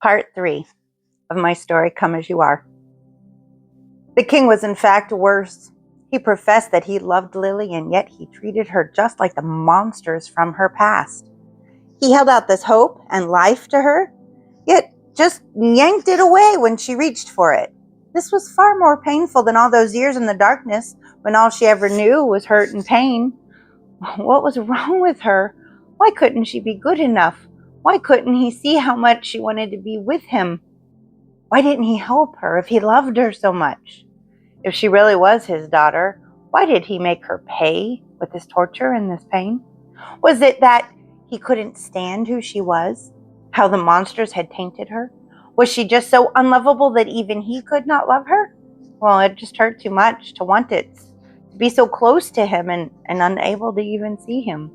Part 3 of my story, Come As You Are. The king was in fact worse. He professed that he loved Lily, and yet he treated her just like the monsters from her past. He held out this hope and life to her, yet just yanked it away when she reached for it. This was far more painful than all those years in the darkness when all she ever knew was hurt and pain. What was wrong with her? Why couldn't she be good enough? Why couldn't he see how much she wanted to be with him? Why didn't he help her if he loved her so much? If she really was his daughter, why did he make her pay with this torture and this pain? Was it that he couldn't stand who she was? How the monsters had tainted her? Was she just so unlovable that even he could not love her? Well, it just hurt too much to want it, to be so close to him and unable to even see him.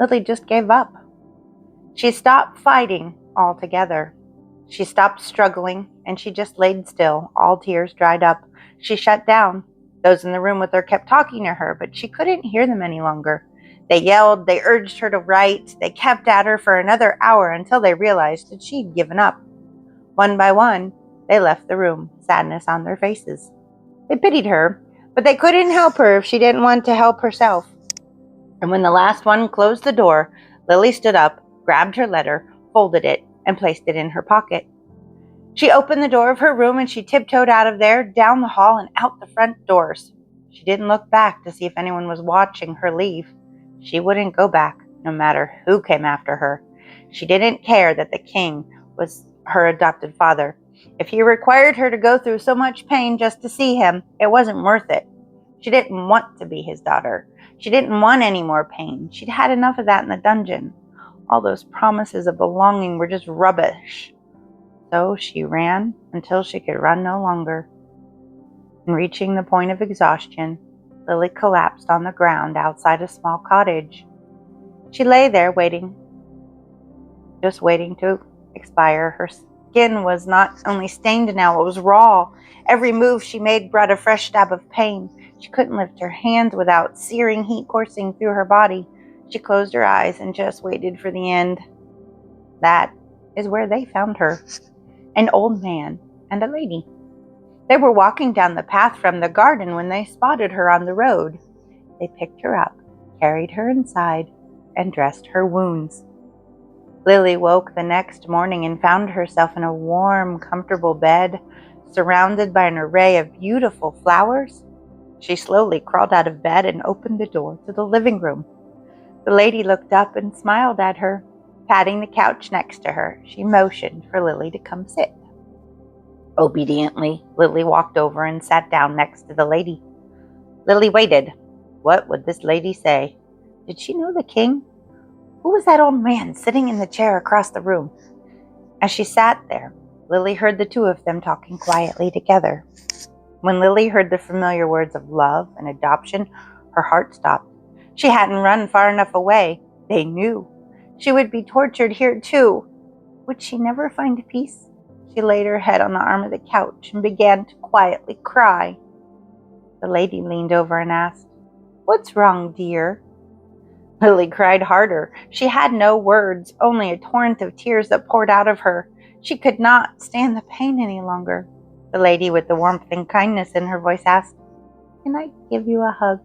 Lily just gave up. She stopped fighting altogether. She stopped struggling, and she just laid still, all tears dried up. She shut down. Those in the room with her kept talking to her, but she couldn't hear them any longer. They yelled, they urged her to write, they kept at her for another hour until they realized that she'd given up. One by one, they left the room, sadness on their faces. They pitied her, but they couldn't help her if she didn't want to help herself. And when the last one closed the door, Lily stood up, grabbed her letter, folded it, and placed it in her pocket. She opened the door of her room and she tiptoed out of there, down the hall and out the front doors. She didn't look back to see if anyone was watching her leave. She wouldn't go back, no matter who came after her. She didn't care that the king was her adopted father. If he required her to go through so much pain just to see him, it wasn't worth it. She didn't want to be his daughter. She didn't want any more pain. She'd had enough of that in the dungeon. All those promises of belonging were just rubbish. So she ran until she could run no longer. And reaching the point of exhaustion, Lily collapsed on the ground outside a small cottage. She lay there just waiting to expire. Her skin was not only stained now, it was raw. Every move she made brought a fresh stab of pain. She couldn't lift her hands without searing heat coursing through her body. She closed her eyes and just waited for the end. That is where they found her. An old man and a lady. They were walking down the path from the garden when they spotted her on the road. They picked her up, carried her inside, and dressed her wounds. Lily woke the next morning and found herself in a warm, comfortable bed, surrounded by an array of beautiful flowers. She slowly crawled out of bed and opened the door to the living room. The lady looked up and smiled at her. Patting the couch next to her, she motioned for Lily to come sit. Obediently, Lily walked over and sat down next to the lady. Lily waited. What would this lady say? Did she know the king? Who was that old man sitting in the chair across the room? As she sat there, Lily heard the two of them talking quietly together. When Lily heard the familiar words of love and adoption, her heart stopped. She hadn't run far enough away. They knew. She would be tortured here too. Would she never find peace? She laid her head on the arm of the couch and began to quietly cry. The lady leaned over and asked, "What's wrong, dear?" Lily cried harder. She had no words, only a torrent of tears that poured out of her. She could not stand the pain any longer. The lady with the warmth and kindness in her voice asked, "Can I give you a hug?"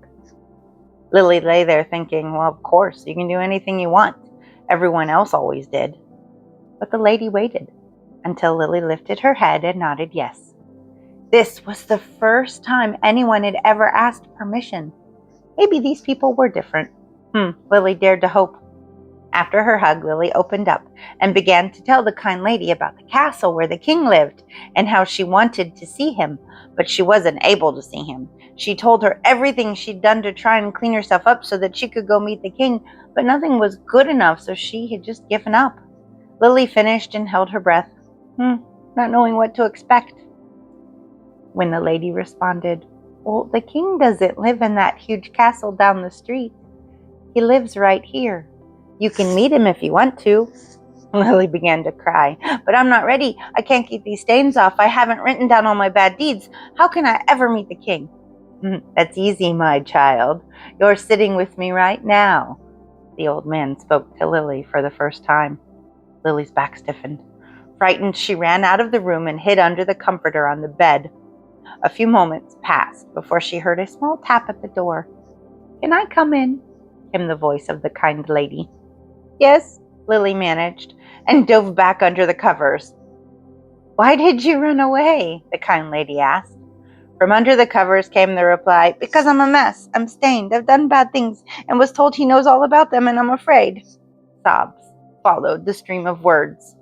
Lily lay there thinking, well, of course, you can do anything you want. Everyone else always did. But the lady waited until Lily lifted her head and nodded yes. This was the first time anyone had ever asked permission. Maybe these people were different. Lily dared to hope. After her hug, Lily opened up and began to tell the kind lady about the castle where the king lived and how she wanted to see him, but she wasn't able to see him. She told her everything she'd done to try and clean herself up so that she could go meet the king, but nothing was good enough, so she had just given up. Lily finished and held her breath, not knowing what to expect. When the lady responded, "Well, the king doesn't live in that huge castle down the street. He lives right here. You can meet him if you want to." Lily began to cry. "But I'm not ready. I can't keep these stains off. I haven't written down all my bad deeds. How can I ever meet the king?" "That's easy, my child. You're sitting with me right now." The old man spoke to Lily for the first time. Lily's back stiffened. Frightened, she ran out of the room and hid under the comforter on the bed. A few moments passed before she heard a small tap at the door. "Can I come in?" came the voice of the kind lady. "Yes," Lily managed, and dove back under the covers. "Why did you run away?" the kind lady asked. From under the covers came the reply, "Because I'm a mess. I'm stained. I've done bad things and was told he knows all about them, and I'm afraid." Sobs followed the stream of words.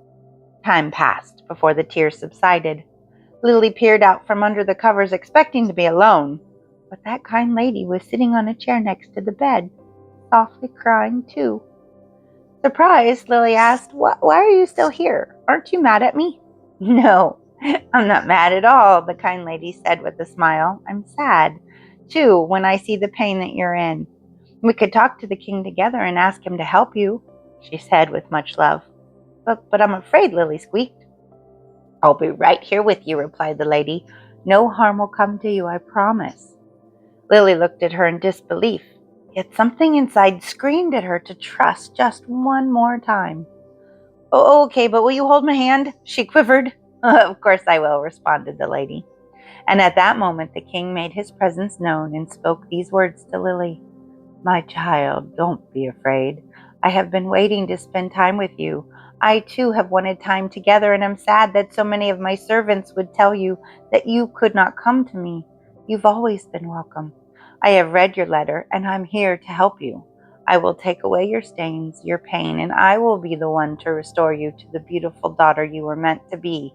Time passed before the tears subsided. Lily peered out from under the covers, expecting to be alone. But that kind lady was sitting on a chair next to the bed, softly crying too. Surprised, Lily asked, "Why are you still here? Aren't you mad at me?" "No, I'm not mad at all," the kind lady said with a smile. "I'm sad, too, when I see the pain that you're in. We could talk to the king together and ask him to help you," she said with much love. But I'm afraid," Lily squeaked. "I'll be right here with you," replied the lady. "No harm will come to you, I promise." Lily looked at her in disbelief, yet something inside screamed at her to trust just one more time. "Oh, okay, but will you hold my hand?" she quivered. "Of course I will," responded the lady. And at that moment the king made his presence known and spoke these words to Lily. "My child, don't be afraid. I have been waiting to spend time with you. I too have wanted time together, and am sad that so many of my servants would tell you that you could not come to me. You've always been welcome. I have read your letter, and I'm here to help you. I will take away your stains, your pain, and I will be the one to restore you to the beautiful daughter you were meant to be,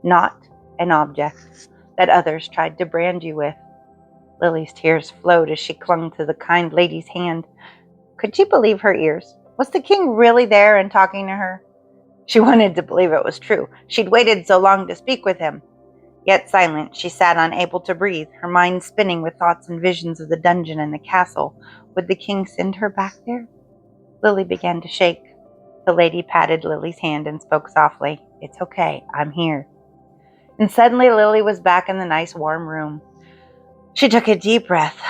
not an object that others tried to brand you with." Lily's tears flowed as she clung to the kind lady's hand. Could she believe her ears? Was the king really there and talking to her? She wanted to believe it was true. She'd waited so long to speak with him. Yet silent, she sat unable to breathe, her mind spinning with thoughts and visions of the dungeon and the castle. Would the king send her back there? Lily began to shake. The lady patted Lily's hand and spoke softly. "It's okay, I'm here." And suddenly Lily was back in the nice warm room. She took a deep breath,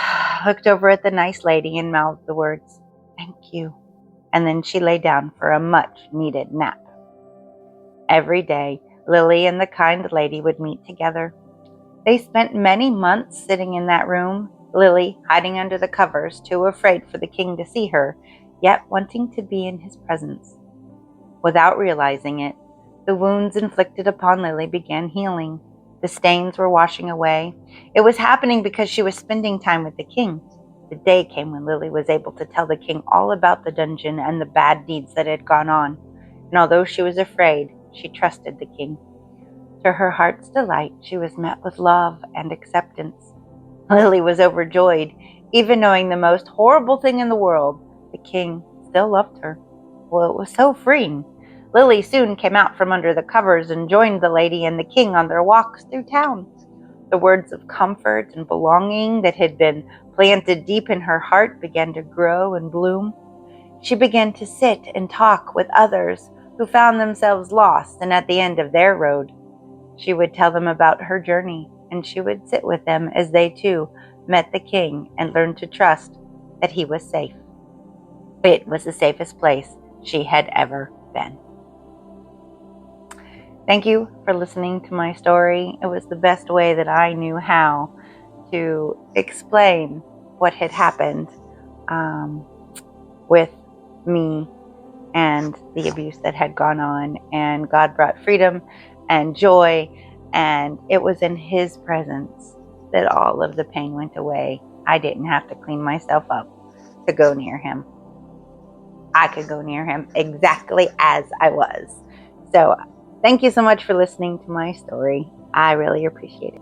looked over at the nice lady, and mouthed the words, "Thank you." And then she lay down for a much-needed nap. Every day, Lily and the kind lady would meet together. They spent many months sitting in that room, Lily hiding under the covers, too afraid for the king to see her, yet wanting to be in his presence. Without realizing it, the wounds inflicted upon Lily began healing. The stains were washing away. It was happening because she was spending time with the king. The day came when Lily was able to tell the king all about the dungeon and the bad deeds that had gone on. And although she was afraid, she trusted the king. To her heart's delight, she was met with love and acceptance. Lily was overjoyed, even knowing the most horrible thing in the world. The king still loved her. Well, it was so freeing. Lily soon came out from under the covers and joined the lady and the king on their walks through town. The words of comfort and belonging that had been planted deep in her heart began to grow and bloom. She began to sit and talk with others who found themselves lost and at the end of their road. She would tell them about her journey, and she would sit with them as they too met the king and learned to trust that he was safe. It was the safest place she had ever been. Thank you for listening to my story. It was the best way that I knew how to explain what had happened with me and the abuse that had gone on. And God brought freedom and joy, and it was in his presence that all of the pain went away. I didn't have to clean myself up to go near him. I could go near him exactly as I was. So thank you so much for listening to my story. I really appreciate it.